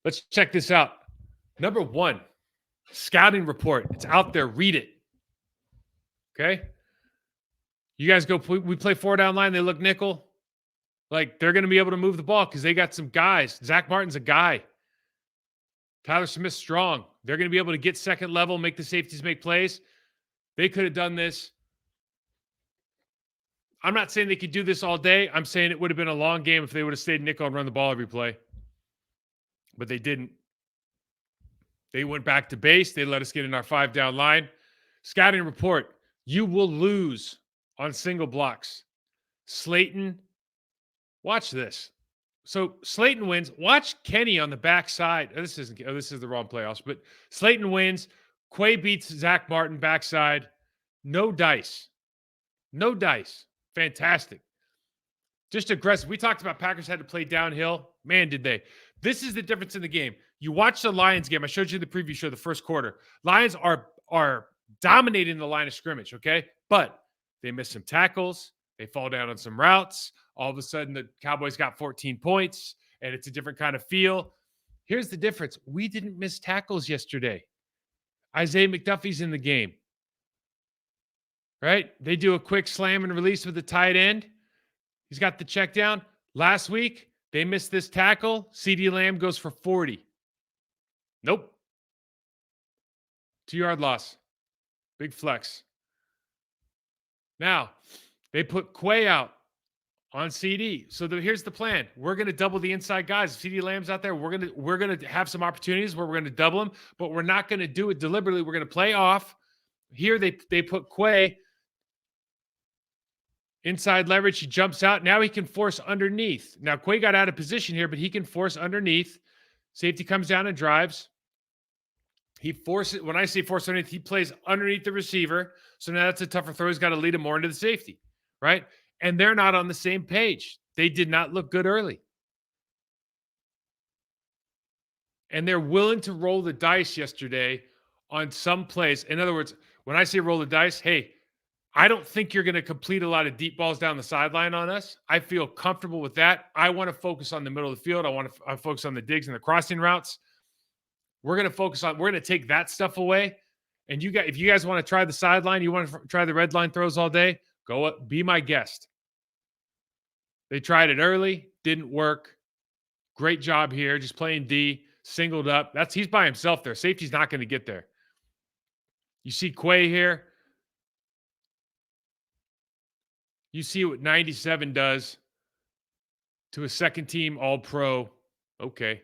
Let's check this out. Number one, scouting report. It's out there. Read it. Okay. You guys go, we play 4 down line. They look nickel. Like they're going to be able to move the ball because they got some guys. Zach Martin's a guy. Tyler Smith's strong. They're going to be able to get second level, make the safeties make plays. They could have done this. I'm not saying they could do this all day. I'm saying it would have been a long game if they would have stayed nickel and run the ball every play. But they didn't. They went back to base. They let us get in our 5-down line. Scouting report. You will lose on single blocks. Slayton, watch this. So Slayton wins. Watch Kenny on the backside. This is the wrong playoffs, but Slayton wins. Quay beats Zach Martin backside. No dice. No dice. Fantastic. Just aggressive. We talked about Packers had to play downhill. Man, did they. This is the difference in the game. You watch the Lions game. I showed you the preview show, the first quarter. Lions are dominating the line of scrimmage, okay? But they miss some tackles. They fall down on some routes. All of a sudden, the Cowboys got 14 points, and it's a different kind of feel. Here's the difference. We didn't miss tackles yesterday. Isaiah McDuffie's in the game, right? They do a quick slam and release with the tight end. He's got the check down. Last week, they missed this tackle. CeeDee Lamb goes for 40. Nope. 2-yard loss. Big flex. Now, they put Quay out on CD. So here's the plan. We're going to double the inside guys. If CeeDee Lamb's out there, we're going to have some opportunities where we're going to double him, but we're not going to do it deliberately. We're going to play off. Here they put Quay inside leverage. He jumps out. Now he can force underneath. Now Quay got out of position here, but he can force underneath. Safety comes down and drives. He forces, when I say force underneath, he plays underneath the receiver. So now that's a tougher throw. He's got to lead him more into the safety, right? And they're not on the same page. They did not look good early. And they're willing to roll the dice yesterday on some plays. In other words, when I say roll the dice, hey, I don't think you're going to complete a lot of deep balls down the sideline on us. I feel comfortable with that. I want to focus on the middle of the field. I want to focus on the digs and the crossing routes. We're going to take that stuff away. And if you guys want to try the sideline, you want to try the red line throws all day, go up, be my guest. They tried it early, didn't work. Great job here, just playing D, singled up. He's by himself there. Safety's not going to get there. You see Quay here. You see what 97 does to a second team All-Pro. Okay.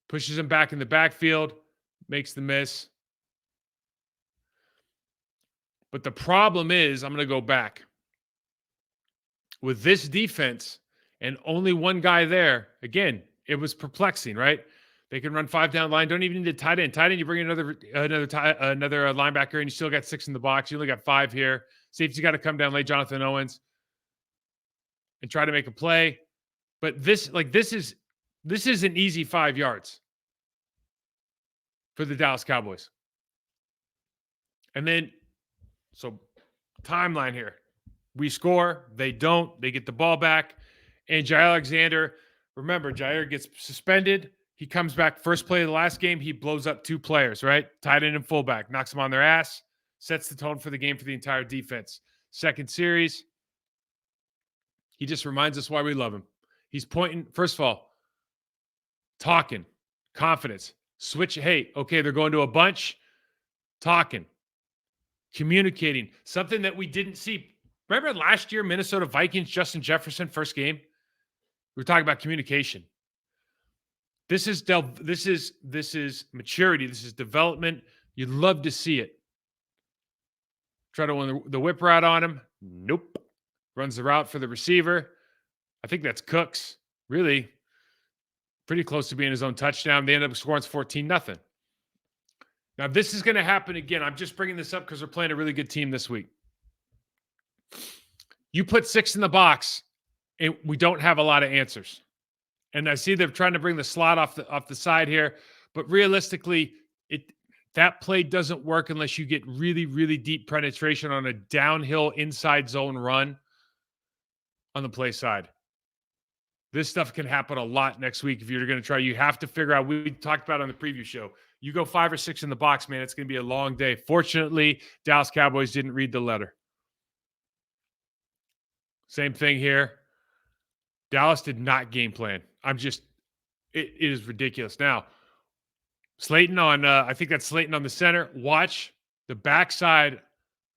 Pushes him back in the backfield, makes the miss. But the problem is, I'm going to go back. With this defense and only one guy there, again, it was perplexing, right? They can run 5-down line. Don't even need a tight end. Tight end, you bring another linebacker, and you still got 6 in the box. You only got 5 here. Safety's got to come down, lay Jonathan Owens, and try to make a play. But this is an easy 5 yards for the Dallas Cowboys. And then, so timeline here. We score. They don't. They get the ball back. And Jair Alexander, remember, Jair gets suspended. He comes back first play of the last game. He blows up 2 players, right? Tight end and fullback. Knocks them on their ass. Sets the tone for the game for the entire defense. Second series, he just reminds us why we love him. He's pointing, first of all, talking, confidence. Switch, hey, okay, they're going to a bunch. Talking, communicating. Something that we didn't see. Remember last year, Minnesota Vikings, Justin Jefferson, first game? We were talking about communication. This is maturity. This is development. You'd love to see it. Try to run the whip route on him. Nope. Runs the route for the receiver. I think that's Cooks. Really pretty close to being his own touchdown. They end up scoring 14-0. Now, this is going to happen again. I'm just bringing this up because we're playing a really good team this week. You put 6 in the box, and we don't have a lot of answers. And I see they're trying to bring the slot off the side here, but realistically, that play doesn't work unless you get really, really deep penetration on a downhill inside zone run on the play side. This stuff can happen a lot next week if you're going to try. You have to figure out. We talked about on the preview show. You go 5 or 6 in the box, man. It's going to be a long day. Fortunately, Dallas Cowboys didn't read the letter. Same thing here. Dallas did not game plan. It is ridiculous. Now, Slayton on, I think that's Slayton on the center. Watch the backside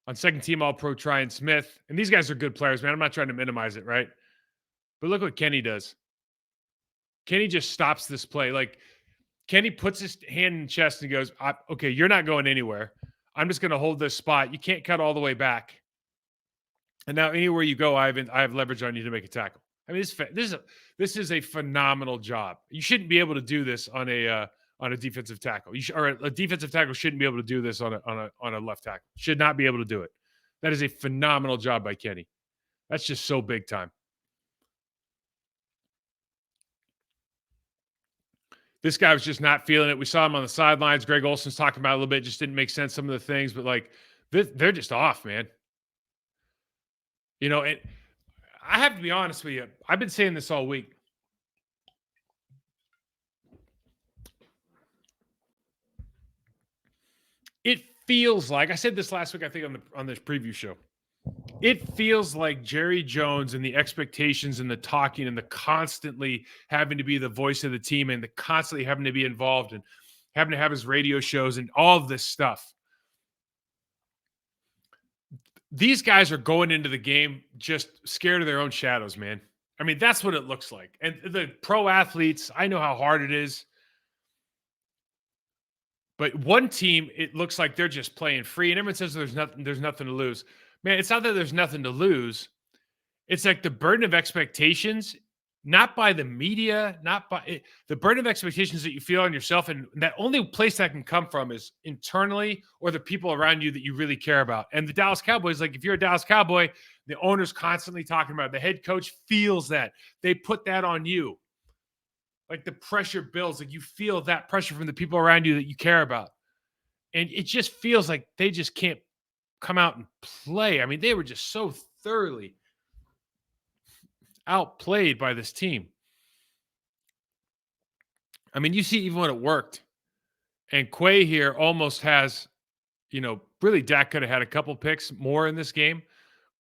on second team All-Pro Tryon Smith. And these guys are good players, man. I'm not trying to minimize it, right? But look what Kenny does. Kenny just stops this play. Like, Kenny puts his hand in the chest and goes, okay, you're not going anywhere. I'm just going to hold this spot. You can't cut all the way back. And now anywhere you go, I have leverage on you to make a tackle. I mean, this is a phenomenal job. You shouldn't be able to do this on a defensive tackle. A defensive tackle shouldn't be able to do this on a left tackle. Should not be able to do it. That is a phenomenal job by Kenny. That's just so big time. This guy was just not feeling it. We saw him on the sidelines. Greg Olson's talking about it a little bit. Just didn't make sense, some of the things. But, like, they're just off, man. You know, I have to be honest with you. I've been saying this all week. It feels like, I said this last week, I think on this preview show. It feels like Jerry Jones and the expectations and the talking and the constantly having to be the voice of the team and the constantly having to be involved and having to have his radio shows and all of this stuff. These guys are going into the game just scared of their own shadows, man. I mean, that's what it looks like. And the pro athletes, I know how hard it is. But one team, it looks like they're just playing free. And everyone says there's nothing to lose. Man, it's not that there's nothing to lose. It's like the burden of expectations, not by the media, not by the burden of expectations that you feel on yourself. And that only place that can come from is internally or the people around you that you really care about. And the Dallas Cowboys, like if you're a Dallas Cowboy, the owner's constantly talking about it. The head coach feels that. They put that on you. Like the pressure builds, like you feel that pressure from the people around you that you care about. And it just feels like they just can't come out and play. I mean, they were just so thoroughly outplayed by this team. I mean, you see even when it worked. And Quay here almost has, really Dak could have had a couple picks more in this game.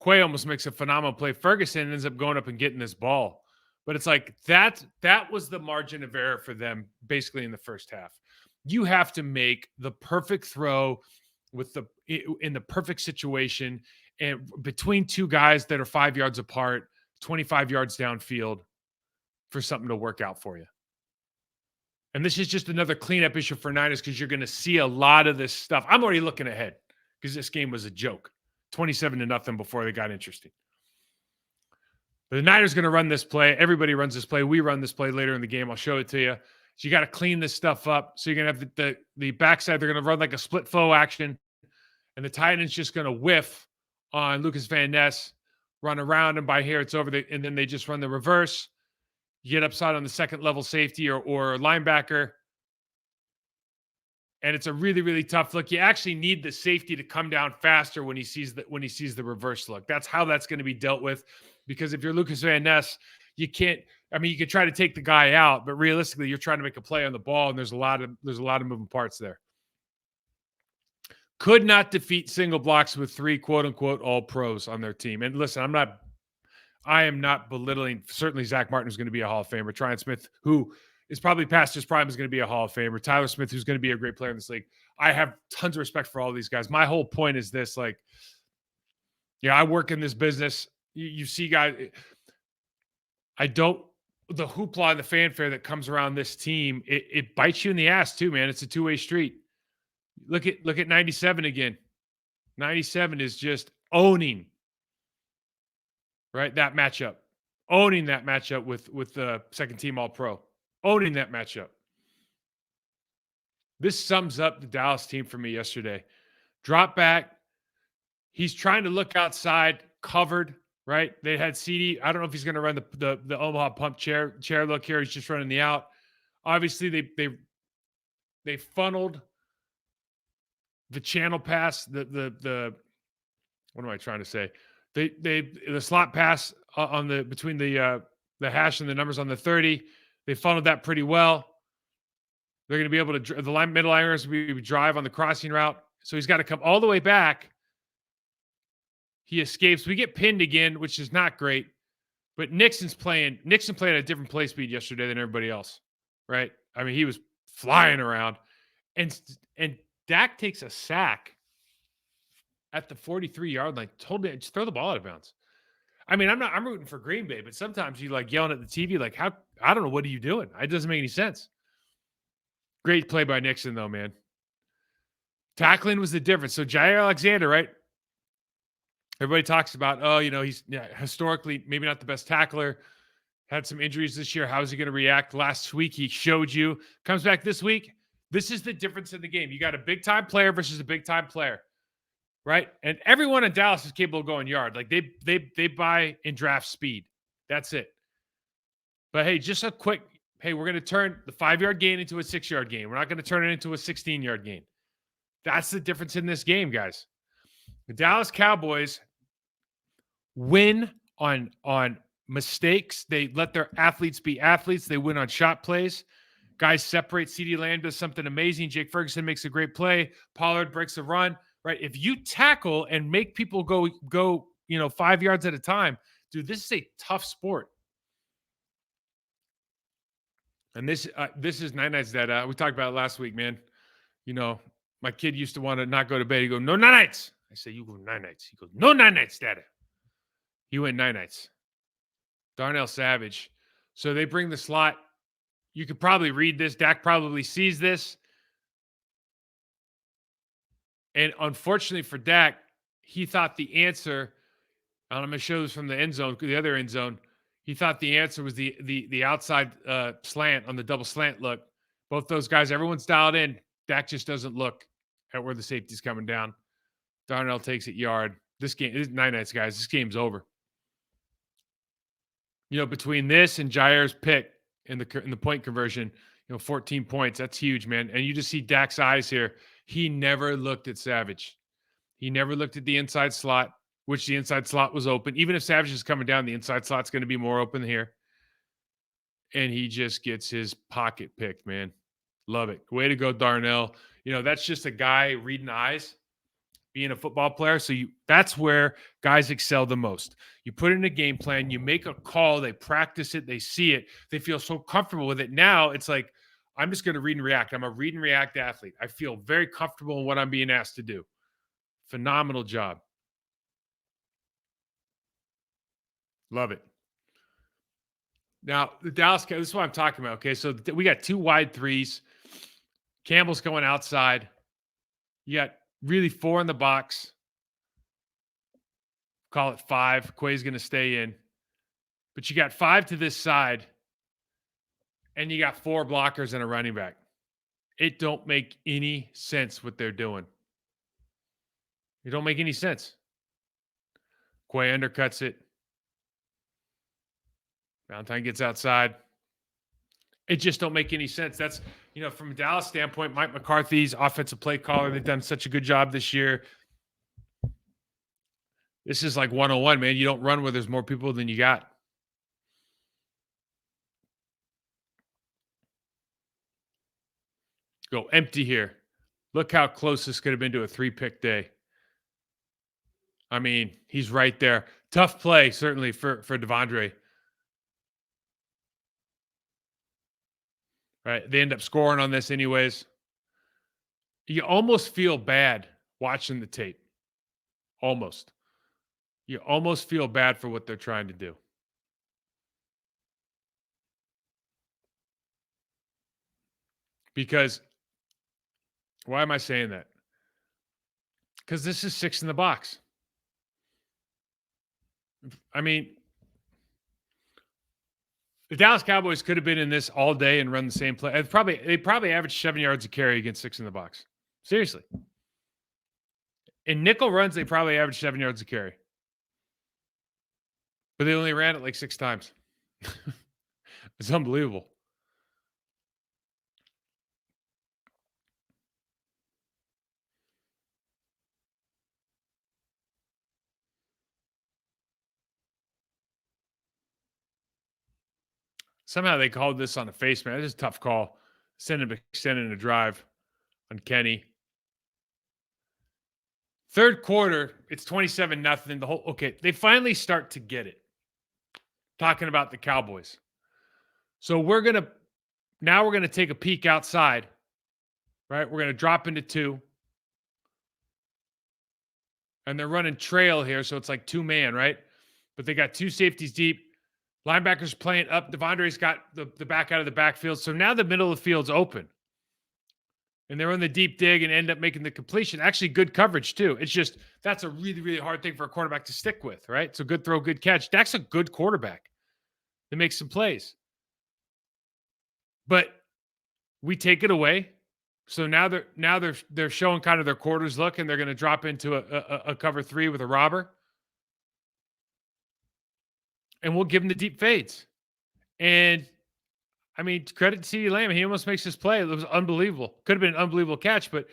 Quay almost makes a phenomenal play. Ferguson ends up going up and getting this ball. But it's like that was the margin of error for them basically in the first half. You have to make the perfect throw in the perfect situation and between two guys that are 5 yards apart, 25 yards downfield for something to work out for you. And this is just another cleanup issue for Niners because you're going to see a lot of this stuff. I'm already looking ahead because this game was a joke. 27-0 before they got interesting. But the Niners going to run this play. Everybody runs this play. We run this play later in the game. I'll show it to you. So you got to clean this stuff up. So you're going to have the backside. They're going to run like a split flow action. And the tight end's just going to whiff on Lucas Van Ness, run around him by here. It's over. And then they just run the reverse. You get upside on the second level safety or linebacker. And it's a really, really tough look. You actually need the safety to come down faster when he sees the reverse look. That's how that's going to be dealt with. Because if you're Lucas Van Ness, you can't. I mean, you can try to take the guy out, but realistically, you're trying to make a play on the ball, and there's a lot of moving parts there. Could not defeat single blocks with 3 quote unquote all pros on their team. And listen, I am not belittling. Certainly, Zach Martin is going to be a Hall of Famer. Tryon Smith, who is probably past his prime, is going to be a Hall of Famer. Tyler Smith, who's going to be a great player in this league. I have tons of respect for all these guys. My whole point is this: like, I work in this business. You see guys, the hoopla and the fanfare that comes around this team, it bites you in the ass too, man. It's a two-way street. Look at 97 again. 97 is just owning, right? That matchup. Owning that matchup with the second team All-Pro. Owning that matchup. This sums up the Dallas team for me yesterday. Drop back. He's trying to look outside, covered. Right? They had CD. I don't know if he's going to run the Omaha pump chair look here. He's just running the out. Obviously, they funneled the channel pass. The what am I trying to say? The slot pass on between the the hash and the numbers on the 30. They funneled that pretty well. They're going to be able to, the middle liners will be drive on the crossing route. So he's got to come all the way back. He escapes. We get pinned again, which is not great. But Nixon playing at a different play speed yesterday than everybody else, right? I mean, he was flying around. And Dak takes a sack at the 43-yard line. Told me, just throw the ball out of bounds. I mean, I'm rooting for Green Bay, but sometimes you like yelling at the TV, like, how, I don't know, what are you doing? It doesn't make any sense. Great play by Nixon, though, man. Tackling was the difference. So Jair Alexander, right? Everybody talks about, oh, he's historically maybe not the best tackler. Had some injuries this year. How is he going to react? Last week, he showed you. Comes back this week. This is the difference in the game. You got a big-time player versus a big-time player, right? And everyone in Dallas is capable of going yard. Like, they buy and draft speed. That's it. But, hey, just a quick, hey, we're going to turn the 5-yard gain into a 6-yard gain. We're not going to turn it into a 16-yard gain. That's the difference in this game, guys. The Dallas Cowboys win on mistakes. They let their athletes be athletes. They win on shot plays. Guys separate. CeeDee Lamb does something amazing. Jake Ferguson makes a great play. Pollard breaks a run. Right? If you tackle and make people go 5 yards at a time, dude, this is a tough sport. And this is Nine Nights that we talked about it last week, man. My kid used to want to not go to bed. He go, no Nine Nights. I say, you go 9 nights. He goes, no 9 nights, Dada. He went 9 nights. Darnell Savage. So they bring the slot. You could probably read this. Dak probably sees this. And unfortunately for Dak, he thought the answer, and I'm going to show this from the end zone, the other end zone. He thought the answer was the outside slant on the double slant look. Both those guys, everyone's dialed in. Dak just doesn't look at where the safety's coming down. Darnell takes it yard. This game, this is 9 nights, guys. This game's over. Between this and Jair's pick in the point conversion, 14 points. That's huge, man. And you just see Dak's eyes here. He never looked at Savage. He never looked at the inside slot, which the inside slot was open. Even if Savage is coming down, the inside slot's going to be more open here. And he just gets his pocket picked, man. Love it. Way to go, Darnell. That's just a guy reading eyes, being a football player. So that's where guys excel the most. You put in a game plan, you make a call, they practice it, they see it, they feel so comfortable with it. Now it's like, I'm just going to read and react. I'm a read and react athlete. I feel very comfortable in what I'm being asked to do. Phenomenal job. Love it. Now, the Dallas, this is what I'm talking about. Okay, so we got 2 wide threes. Campbell's going outside. You got really 4 in the box. Call it 5. Quay's going to stay in. But you got 5 to this side. And you got 4 blockers and a running back. It don't make any sense what they're doing. It don't make any sense. Quay undercuts it. Valentine gets outside. It just don't make any sense. That's, from a Dallas standpoint, Mike McCarthy's offensive play caller, they've done such a good job this year. This is like 101, man. You don't run where there's more people than you got. Go empty here. Look how close this could have been to a 3-pick day. I mean, he's right there. Tough play, certainly, for Devondre. Right? They end up scoring on this anyways. You almost feel bad watching the tape. Almost. You almost feel bad for what they're trying to do. Because, why am I saying that? Because this is 6 in the box. I mean, the Dallas Cowboys could have been in this all day and run the same play. They probably averaged 7 yards a carry against 6 in the box. Seriously. In nickel runs, they probably averaged 7 yards a carry. But they only ran it like 6 times. It's unbelievable. Somehow they called this on a face man. This is a tough call. Extending a drive on Kenny. Third quarter, it's 27-0. They finally start to get it. Talking about the Cowboys. So we're going to take a peek outside, right? We're going to drop into 2. And they're running trail here, so it's like 2-man, right? But they got 2 safeties deep. Linebackers playing up. Devondre's got the back out of the backfield. So now the middle of the field's open. And they're on the deep dig and end up making the completion. Actually, good coverage, too. It's just that's a really, really hard thing for a quarterback to stick with, right? So good throw, good catch. Dak's a good quarterback that makes some plays. But we take it away. So now they're showing kind of their quarters look, and they're going to drop into a cover 3 with a robber. And we'll give him the deep fades. And, I mean, credit to CeeDee Lamb. He almost makes this play. It was unbelievable. Could have been an unbelievable catch, but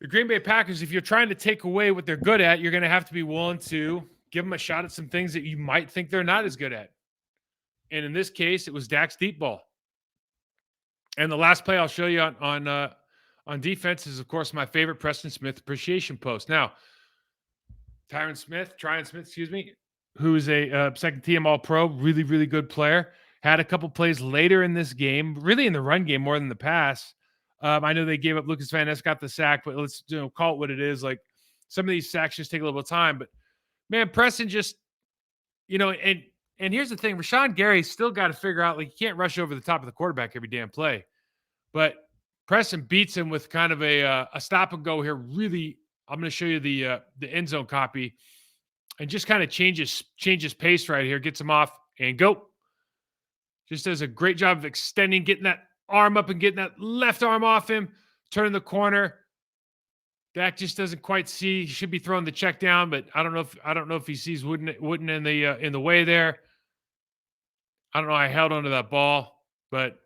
the Green Bay Packers, if you're trying to take away what they're good at, you're going to have to be willing to give them a shot at some things that you might think they're not as good at. And in this case, it was Dak's deep ball. And the last play I'll show you on defense is, of course, my favorite Preston Smith appreciation post. Now, Tryon Smith, who's a second-team All-Pro, really, really good player, had a couple plays later in this game, really in the run game more than the pass. I know they gave up. Lucas Van Ness got the sack, but let's call it what it is. Like, some of these sacks just take a little bit of time. But, man, Preston just, and here's the thing. Rashawn Gary's still got to figure out, like, you can't rush over the top of the quarterback every damn play. But Preston beats him with kind of a stop and go here. Really, I'm going to show you the end zone copy, and just kind of changes pace right here. Gets him off and go. Just does a great job of extending, getting that arm up and getting that left arm off him. Turn the corner. Dak just doesn't quite see. He should be throwing the check down, but I don't know if he sees Wooden in the way there. I don't know. I held onto that ball, but